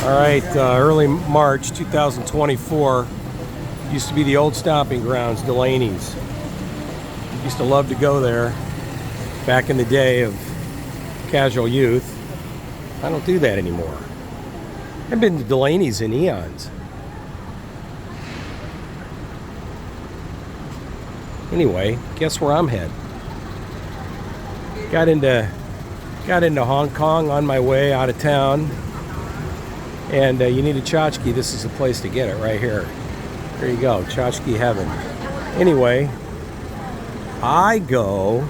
All right, early March 2024 used to be the old stomping grounds, Delaney's. Used to love to go there back in the day of casual youth. I don't do that anymore. I've been to Delaney's in eons. Anyway, guess where I'm headed? Got into Hong Kong on my way out of town. And you need a tchotchke. This is the place to get it right here. There you go, tchotchke heaven. Anyway, I go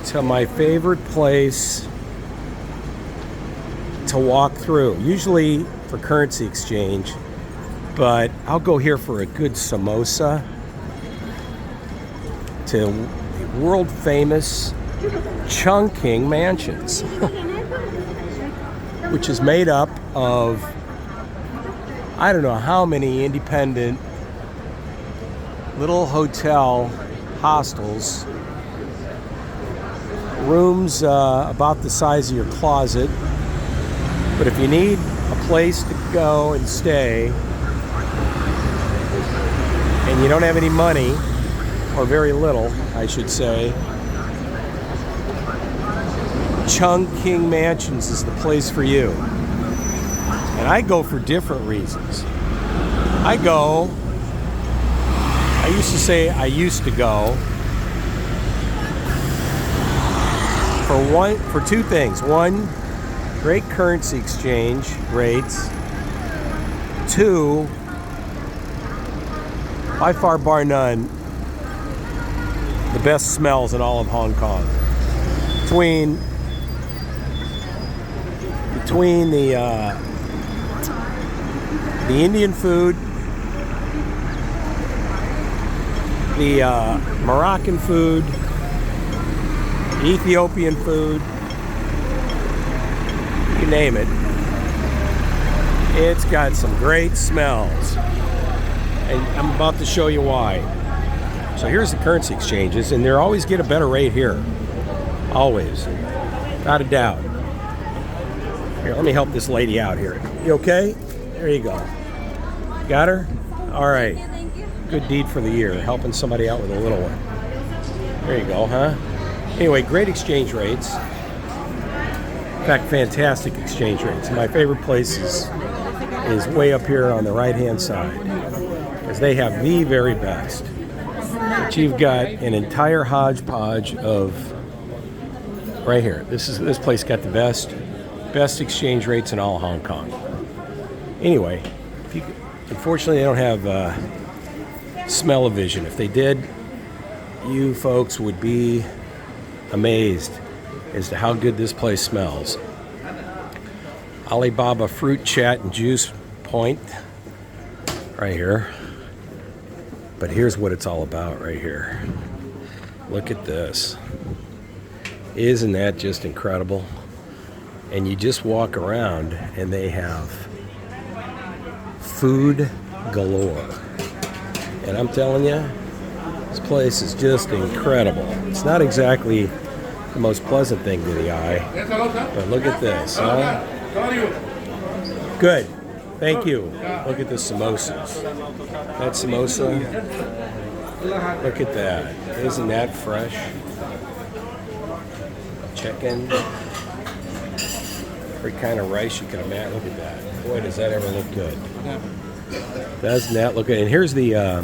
to my favorite place to walk through, usually for currency exchange, but I'll go here for a good samosa to the world famous CHUNGKING Mansions, which is made up of I don't know how many independent little hotel hostels, rooms about the size of your closet. But if you need a place to go and stay and you don't have any money, or very little I should say, CHUNGKING Mansions is the place for you. And I go for different reasons. I used to go for two things. One, great currency exchange rates. Two, by far bar none, the best smells in all of Hong Kong. Between the Indian food, the Moroccan food, the Ethiopian food, you name it, it's got some great smells. And I'm about to show you why. So here's the currency exchanges, and they always get a better rate here. Always. Without a doubt. Here, let me help this lady out here. You okay? There you go. Got her? All right. Good deed for the year, helping somebody out with a little one. There you go, huh? Anyway, great exchange rates. In fact, fantastic exchange rates. My favorite place is way up here on the right-hand side, because they have the very best. But you've got an entire hodgepodge of right here. This place got the best exchange rates in all Hong Kong. Anyway, unfortunately, they don't have smell-o-vision. If they did, you folks would be amazed as to how good this place smells. Alibaba Fruit Chat and Juice Point right here. But here's what it's all about right here. Look at this. Isn't that just incredible? And you just walk around and they have food galore. And I'm telling you, this place is just incredible. It's not exactly the most pleasant thing to the eye, but look at this, huh? Good. Thank you. Look at the samosas. That samosa, look at that. Isn't that fresh? Chicken. Every kind of rice you can imagine. Look at that. Boy, does that ever look good. Doesn't that look good? And here's the,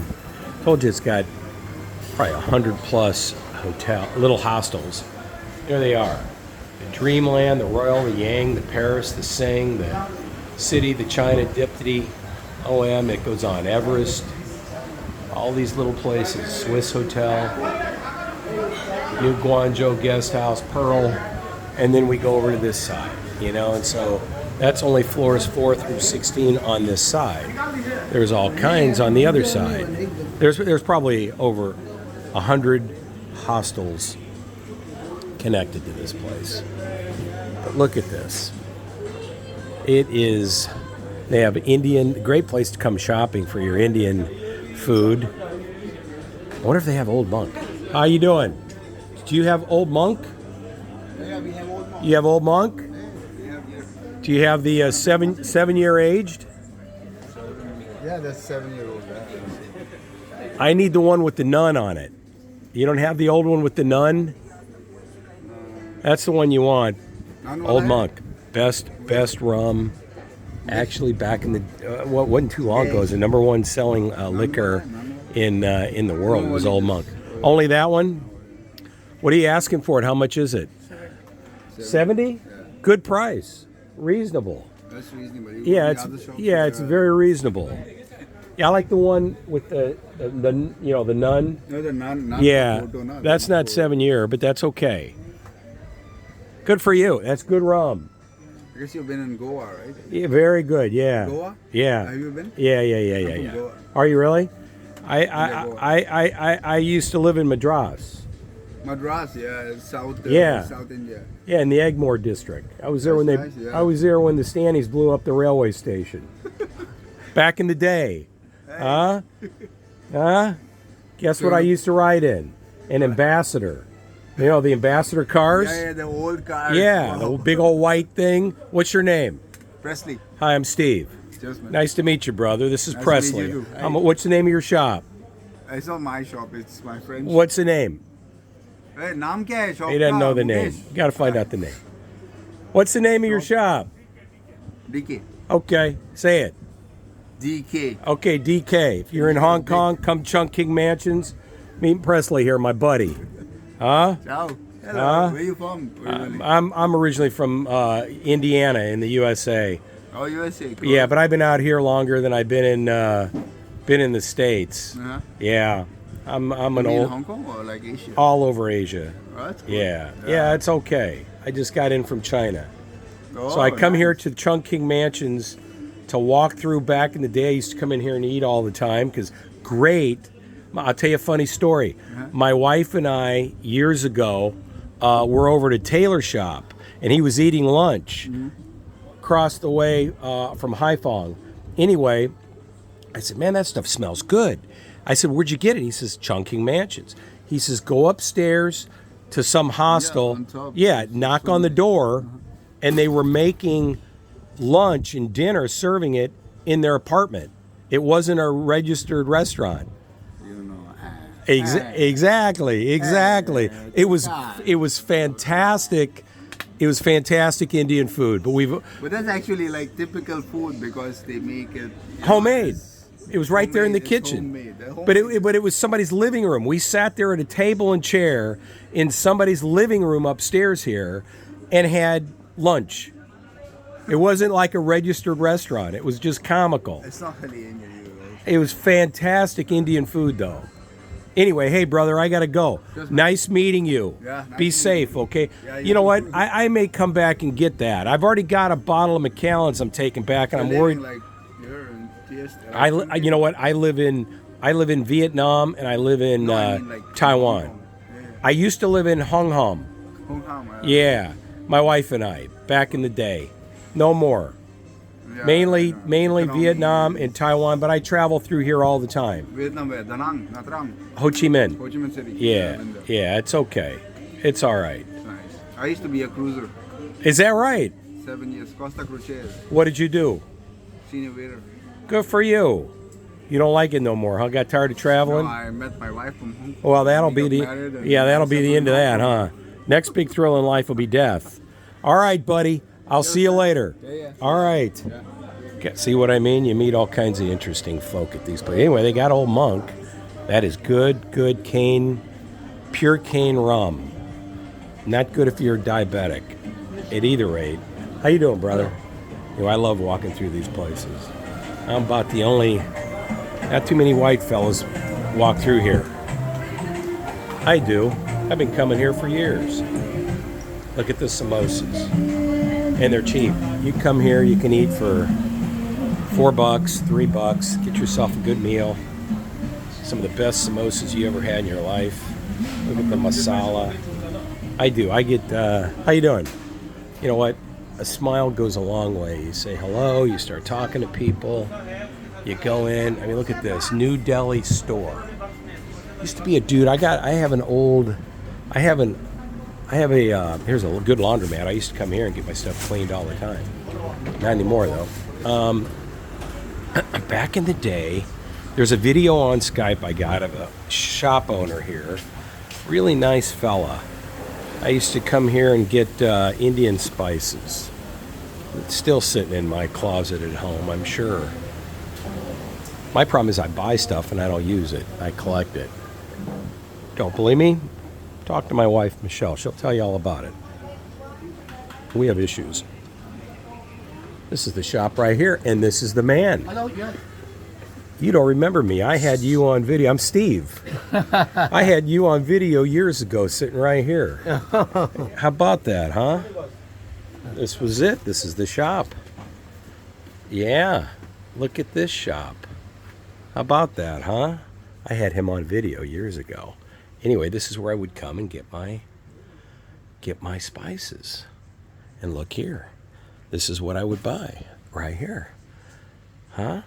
told you it's got probably 100 plus little hostels. There they are. The Dreamland, the Royal, the Yang, the Paris, the Sing, the City, the China, Diptyque, OM, it goes on. Everest, all these little places. Swiss Hotel, New Guangzhou Guest House, Pearl, and then we go over to this side, you know, and so that's only floors 4 through 16 on this side. There's all kinds on the other side. There's probably over 100 hostels connected to this place. But look at this. They have great place to come shopping for your Indian food. I wonder if they have Old Monk. How you doing? Do you have Old Monk? Yeah, we have Old Monk. You have Old Monk? Yeah, we have, yes. Do you have the 7-year aged? Yeah, that's 7-year-old. I need the one with the nun on it. You don't have the old one with the nun? That's the one you want. Old Monk. Best rum. Actually, back in the wasn't too long ago, it was the #1 selling liquor in the world. It was Old Monk. Only that one? What are you asking for it? How much is it? 70? Good price. Reasonable. That's reasonable. Yeah, it's very reasonable. Yeah, I like the one with the nun. No, the nun. Yeah, that's not 7-year, but that's okay. Good for you. That's good rum. I guess you've been in Goa, right? Yeah, very good. Yeah. Goa? Yeah. Have you been? Yeah. Goa. Are you really? I used to live in Madras. Madras, yeah, South India. Yeah, in the Egmore district. I was there when That's nice, yeah. I was there when the Stanleys blew up the railway station. Back in the day. Huh? Guess what I used to ride in? An Ambassador. You know, the Ambassador cars? Yeah, the old cars. Yeah, the big old white thing. What's your name? Presley. Hi, I'm Steve. Cheers, man. Nice to meet you, brother. This is Nice to Presley. meet you too. What's the name of your shop? It's not my shop, it's my friend's. What's the name? Hey, naam kya hai shop He doesn't ka? know the name. Mukesh. Got to find out the name. What's the name of your shop? DK. Okay, say it. DK. Okay, DK. If you're in Hong Kong, come CHUNKKING Mansions. Meet Presley here, my buddy. Huh? Ciao. Hello. Where you from? I'm originally from Indiana in the USA. Oh, USA. Cool. Yeah, but I've been out here longer than I've been in the States. Uh-huh. Yeah, I'm an You in old Hong Kong or like Asia? all over Asia. Oh, that's cool. Yeah, it's okay. I just got in from China. Oh, So I come here nice. to CHUNKKING Mansions to walk through. Back in the day, I used to come in here and eat all the time because great. I'll tell you a funny story. My wife and I, years ago, were over at a tailor shop, and he was eating lunch across the way from Haiphong. Anyway, I said, man, that stuff smells good. I said, where'd you get it? He says, CHUNKKING Mansions. He says, go upstairs to some hostel. on top. Knock on the door, and they were making lunch and dinner, serving it in their apartment. It wasn't a registered restaurant. You know. Exactly. It was fantastic. It was fantastic Indian food, But that's actually like typical food because they make it homemade. It was right there in the Homemade, it's kitchen. homemade. They're But it was somebody's living room. We sat there at a table and chair in somebody's living room upstairs here and had lunch. It wasn't like a registered restaurant. It was just comical. It's not really Indian, right? It was fantastic Indian food, though. Anyway, hey, brother, I got to go. Nice meeting you. Yeah, nice Be meeting safe, you. okay? Yeah, you know what? too. I may come back and get that. I've already got a bottle of Macallan's I'm taking back, and I'm You're worried. living, like here in TS. You know what? I live in Vietnam, and I live in No, I mean, like, Taiwan. Hong Kong. Yeah. I used to live in Hong Kong. Hong Kong, Yeah, my wife and I, back in the day. No more. Yeah, Mainly Economy. Vietnam and Taiwan, but I travel through here all the time. Vietnam where? Da Nang, Nha Trang, Ho Chi Minh. Ho Chi Minh City. Yeah, been there. yeah, it's okay. It's all right. Nice. I used to be a cruiser. Is that right? 7 years. Costa Cruces. What did you do? Senior waiter. Good for you. You don't like it no more, huh? Got tired of traveling? No, I met my wife from Hong Kong. Well, that'll We be got married and that'll be the end of that, settled in huh? Next big thrill in life will be death. All right, buddy. I'll see you later. Yeah. All right. See what I mean? You meet all kinds of interesting folk at these places. Anyway, they got Old Monk. That is good cane, pure cane rum. Not good if you're diabetic. At either rate. How you doing, brother? You know, I love walking through these places. I'm about the only, not too many white fellas walk through here. I do. I've been coming here for years. Look at the samosas. And they're cheap. You come here, you can eat for $4, $3. Get yourself a good meal. Some of the best samosas you ever had in your life. Look at the masala. I do. I get, how you doing? You know what? A smile goes a long way. You say hello, you start talking to people, you go in. I mean, look at this. New Delhi store. Used to be a dude. I have an I have a, here's a good laundromat. I used to come here and get my stuff cleaned all the time. Not anymore, though. Back in the day, there's a video on Skype I got of a shop owner here. Really nice fella. I used to come here and get Indian spices. It's still sitting in my closet at home, I'm sure. My problem is I buy stuff and I don't use it. I collect it. Don't believe me? Talk to my wife, Michelle. She'll tell you all about it. We have issues. This is the shop right here, and this is the man. Hello, yeah. You don't remember me. I had you on video. I'm Steve. I had you on video years ago sitting right here. How about that, huh? This was it. This is the shop. Yeah. Look at this shop. How about that, huh? I had him on video years ago. Anyway, this is where I would come and get my spices. And look here. This is what I would buy right here. Huh?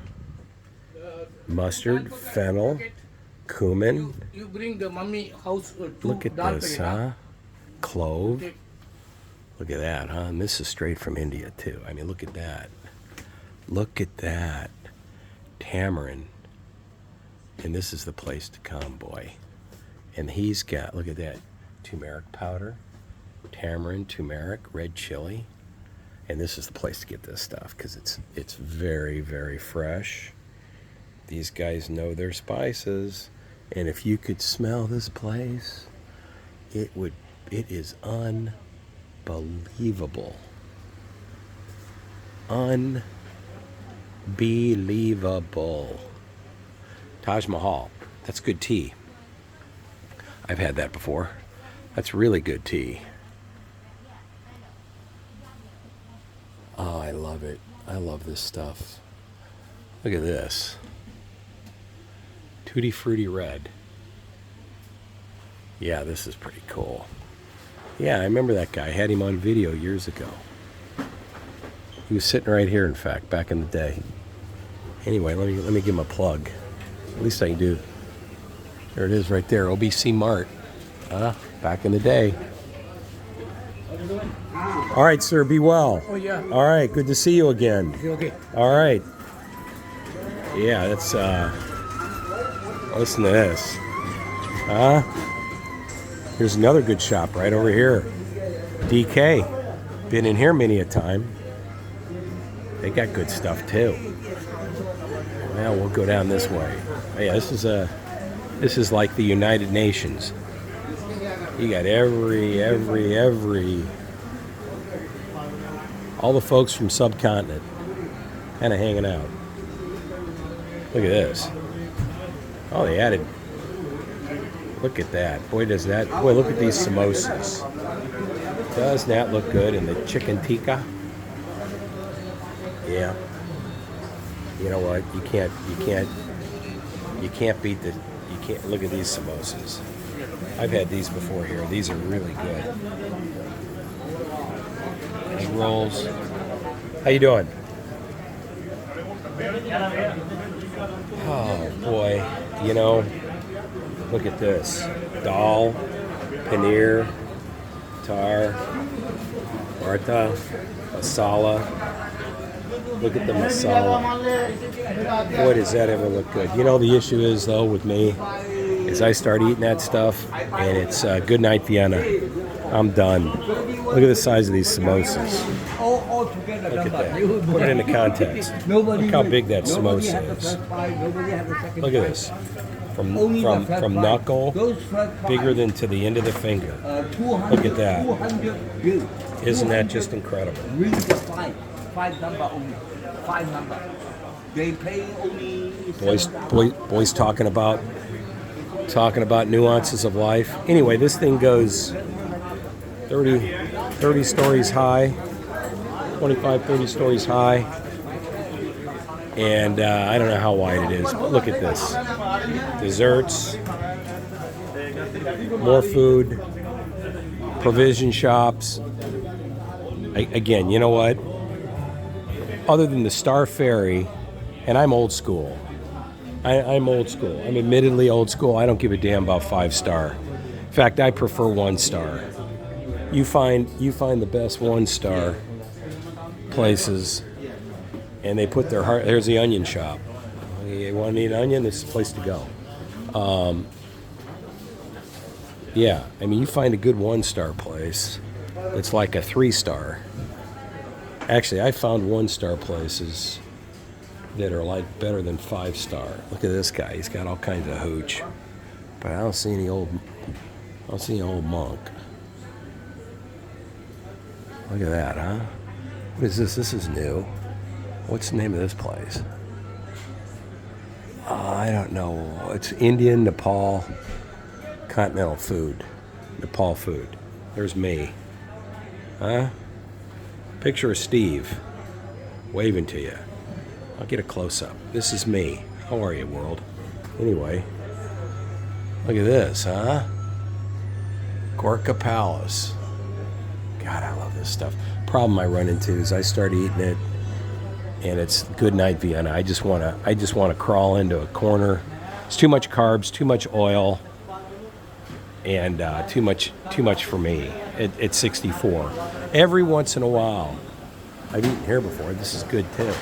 Mustard, fennel, cumin. You bring the mummy house to Look at this, huh? Clove. Look at that, huh? And this is straight from India, too. I mean, look at that. Look at that. Tamarind. And this is the place to come, boy. And he's got, look at that, turmeric powder, tamarind, turmeric, red chili. And this is the place to get this stuff because it's very, very fresh. These guys know their spices. And if you could smell this place, it is unbelievable. Unbelievable. Taj Mahal. That's good tea. I've had that before. That's really good tea. Oh, I love it. I love this stuff. Look at this. Tutti Frutti Red. Yeah, this is pretty cool. Yeah, I remember that guy. I had him on video years ago. He was sitting right here, in fact, back in the day. Anyway, let me give him a plug. At least I can do. There it is right there, OBC Mart. Back in the day. All right, sir, be well. Oh, yeah. All right, good to see you again. Okay. All right. Yeah, that's, listen to this. Here's another good shop right over here. DK. Been in here many a time. They got good stuff, too. Well, we'll go down this way. Oh, yeah, this is like the United Nations. You got all the folks from subcontinent kind of hanging out. Look at this. Oh, they added. Look at that. Boy, does that. Boy, look at these samosas. Doesn't that look good? And the chicken tikka. Yeah. You know what? You can't beat the. You can't look at these samosas. I've had these before here. These are really good. Egg rolls. How you doing? Oh boy, you know, look at this. Dal, paneer, tar, varta, masala. Look at the masala. Boy, does that ever look good. You know, the issue is, though, with me, is I start eating that stuff, and it's good night, Vienna. I'm done. Look at the size of these samosas. Look at that. Put it into context. Look how big that samosa is. Look at this. From knuckle, bigger than to the end of the finger. Look at that. Isn't that just incredible? Five number only. Five number. They pay only. Boys talking about nuances of life. Anyway, this thing goes 30 stories high, 25, 30 stories high, and I don't know how wide it is, but look at this. Desserts, more food, provision shops. Again, you know what? Other than the Star Ferry, and I'm old school. I'm old school. I'm admittedly old school. I don't give a damn about 5-star. In fact, I prefer 1-star. You find the best 1-star places, and they put their heart. There's the onion shop. You want to eat an onion? This is the place to go. Yeah, I mean, you find a good 1-star place. It's like a 3-star. Actually, I found 1-star places that are like better than 5-star. Look at this guy. He's got all kinds of hooch. But I don't see any old monk. Look at that, huh? What is this? This is new. What's the name of this place? I don't know. It's Indian, Nepal, continental food. Nepal food. There's me. Huh? Picture of Steve waving to you. I'll get a close-up. This is me. How are you, world? Anyway, look at this, huh? Gorka Palace. God, I love this stuff. Problem I run into is I start eating it, and it's good night Vienna. I just wanna crawl into a corner. It's too much carbs, too much oil, and too much for me at 64. Every once in a while, I've eaten here before. This is good too.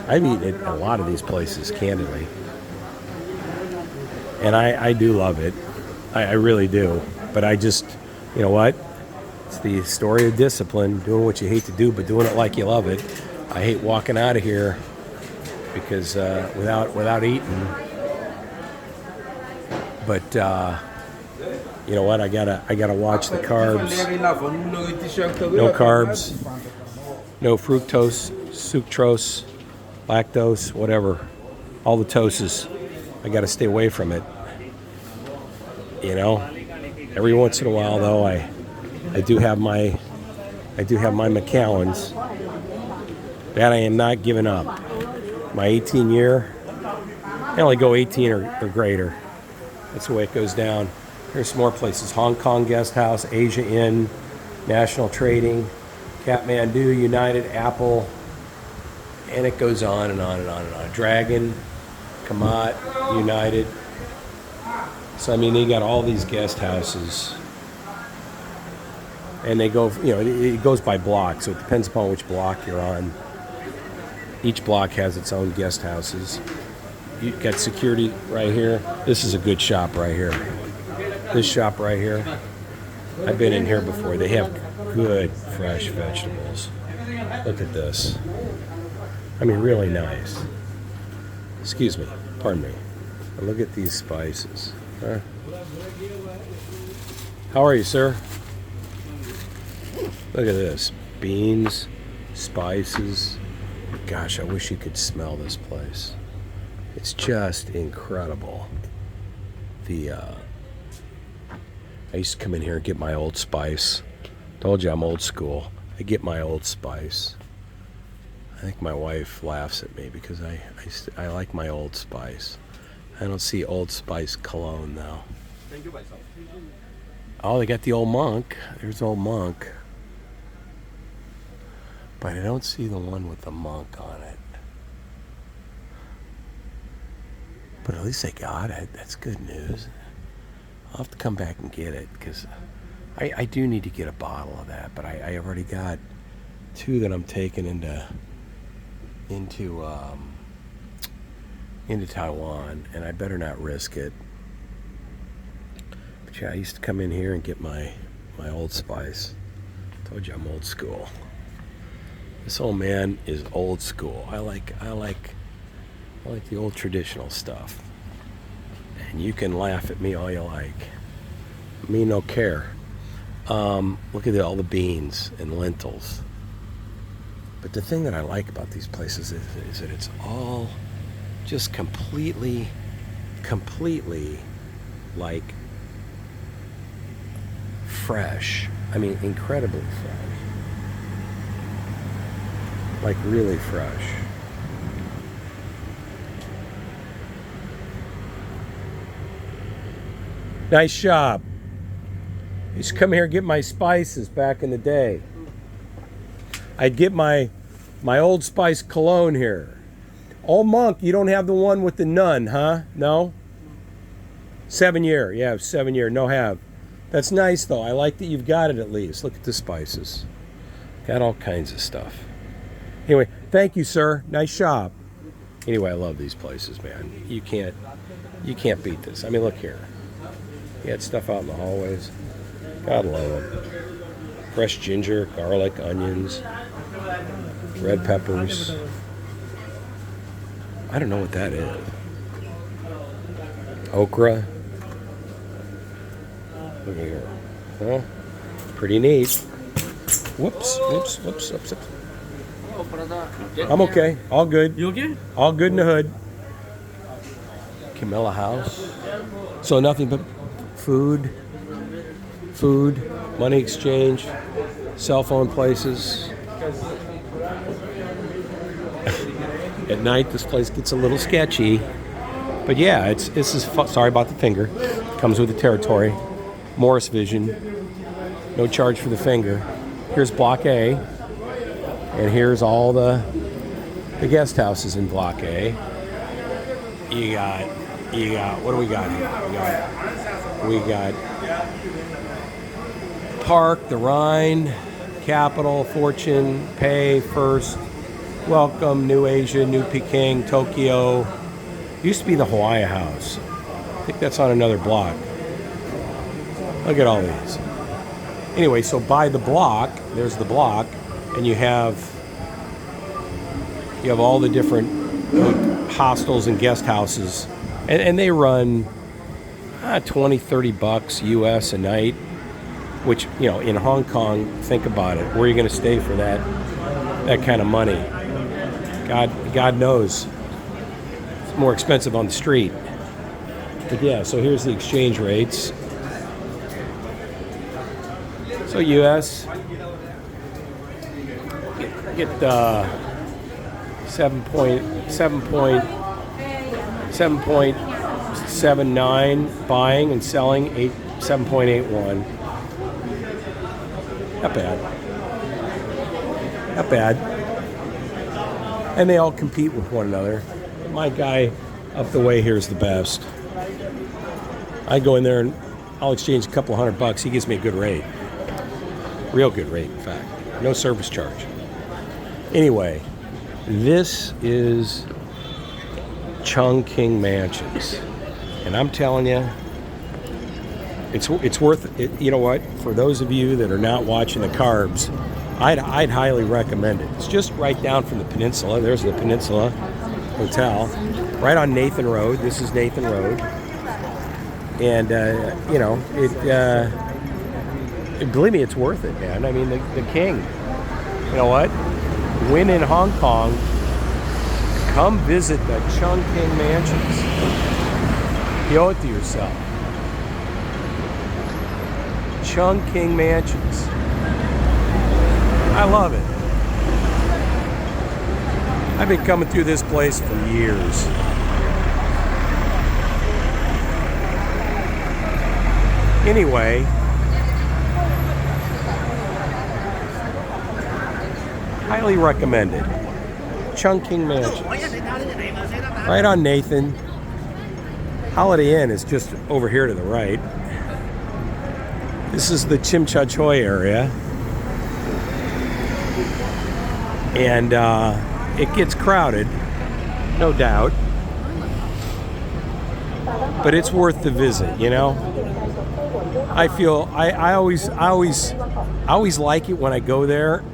I've eaten at a lot of these places, candidly, and I do love it. I really do. But I just, you know what? It's the story of discipline, doing what you hate to do, but doing it like you love it. I hate walking out of here because without eating. But you know what? I gotta watch the carbs. No carbs, no fructose, sucrose, lactose, whatever. All the toses. I gotta stay away from it. You know. Every once in a while, though, I do have my Macallans. That I am not giving up. My 18 year, I only go 18 or greater. That's the way it goes down. Here's some more places: Hong Kong Guest House, Asia Inn, National Trading, Kathmandu, United, Apple, and it goes on and on and on and on. Dragon, Kamat, United. So I mean, they got all these guest houses, and they go, you know, it goes by block, so it depends upon which block you're on. Each block has its own guest houses. You got security right here. This is a good shop right here. This shop right here, I've been in here before. They have good fresh vegetables. Look at this. I mean, really nice. Excuse me, pardon me. But look at these spices. Huh? How are you, sir? Look at this. Beans, spices. Gosh, I wish you could smell this place. It's just incredible. I used to come in here and get my Old Spice. Told you I'm old school. I get my Old Spice. I think my wife laughs at me because I like my Old Spice. I don't see Old Spice cologne though. Oh, they got the Old Monk. There's Old Monk. But I don't see the one with the monk on it. But at least they got it. That's good news. I'll have to come back and get it because I do need to get a bottle of that. But I already got 2 that I'm taking into Taiwan, and I better not risk it. But yeah, I used to come in here and get my Old Spice. Told you I'm old school. This old man is old school. I like the old traditional stuff. And you can laugh at me all you like. Me no care. Look at all the beans and lentils. But the thing that I like about these places is that it's all just completely like fresh. I mean, incredibly fresh. Like really fresh. Nice shop. I used to come here and get my spices back in the day. I'd get my Old Spice cologne here. Old Monk, you don't have the one with the nun, huh? No? 7 year, yeah, 7 year, no have. That's nice, though. I like that you've got it at least. Look at the spices. Got all kinds of stuff. Anyway, thank you, sir. Nice shop. Anyway, I love these places, man. You can't beat this. I mean, look here. You got stuff out in the hallways. God love them. Fresh ginger, garlic, onions, red peppers. I don't know what that is. Okra. Look at here. Huh? Pretty neat. Whoops. I'm okay. All good. You okay? All good in the hood. Camilla House. So nothing but food, money exchange, cell phone places. At night, this place gets a little sketchy. But yeah, this is sorry about the finger. Comes with the territory. Morris Vision. No charge for the finger. Here's Block A. And here's all the guest houses in Block A. You got what do we got here? We got Park, the Rhine, Capital, Fortune, Pay, First, Welcome, New Asia, New Peking, Tokyo. Used to be the Hawaii House. I think that's on another block. Look at all these. Anyway, so by the block, there's the block, and you have all the different hostels and guest houses, and they run $20-$30 US a night, which, in Hong Kong, think about it. Where are you going to stay for that kind of money? God knows. It's more expensive on the street. But yeah, so here's the exchange rates. So US, get 7.79 buying and selling 7.81. Not bad. And they all compete with one another. My guy up the way here is the best. I go in there and I'll exchange a couple $100. He gives me a good rate. Real good rate, in fact. No service charge. Anyway, this is CHUNGKING Mansions. And I'm telling you, it's worth it. You know what? For those of you that are not watching the carbs, I'd highly recommend it. It's just right down from the peninsula. There's the Peninsula Hotel. Right on Nathan Road. This is Nathan Road. And, believe me, it's worth it, man. I mean, the king. You know what? When in Hong Kong, come visit the CHUNGKING Mansions. You owe it to yourself. CHUNGKING Mansions. I love it. I've been coming through this place for years. Anyway, highly recommended. CHUNGKING Mansions. Right on Nathan. Holiday Inn is just over here to the right. This is the Chim Cha Choi area. And it gets crowded, no doubt. But it's worth the visit, I feel I always like it when I go there,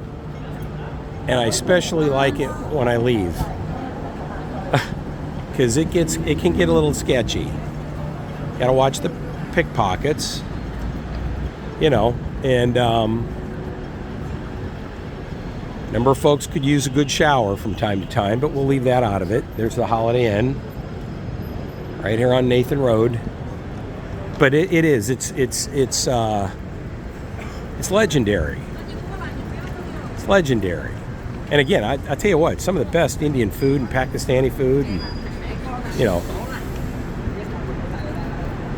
and I especially like it when I leave, because it can get a little sketchy. Got to watch the pickpockets, and number of folks could use a good shower from time to time, but we'll leave that out of it. There's the Holiday Inn, right here on Nathan Road. But it's legendary. It's legendary. And again, I tell you what, some of the best Indian food and Pakistani food, and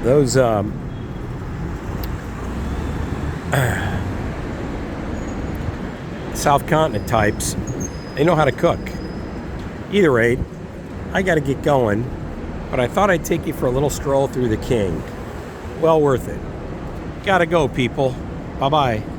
those South Continent types, they know how to cook. Either rate, I got to get going, but I thought I'd take you for a little stroll through the King. Well worth it. Gotta go, people. Bye bye.